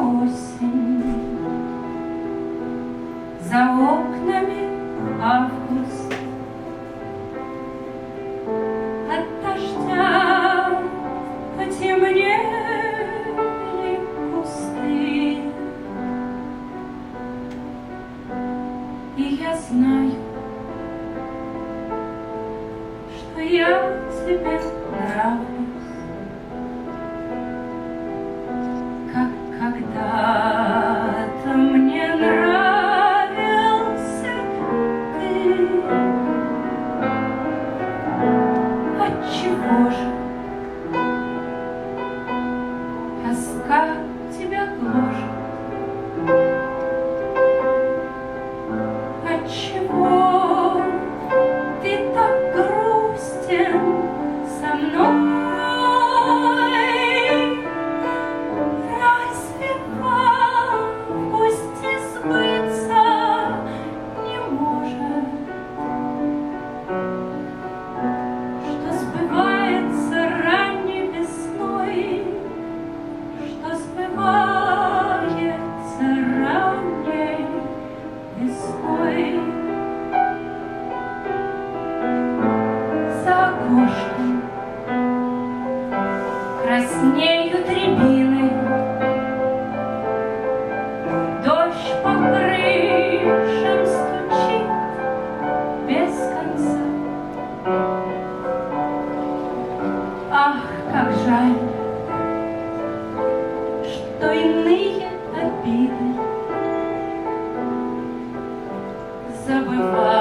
осень, за окнами август, от дождя потемнели кусты, и я знаю, что я тебе нравлюсь, как когда-то мне нравился ты. Отчего же тоска тебя гложет? Отчего ты так грустен со мной? Разве в августе сбыться не может, что сбывается ранней весной, что сбывается ранней весной? За окошком краснеют рябины, дождь по крышам стучит без конца. Ах, как жаль, что иные обиды забываются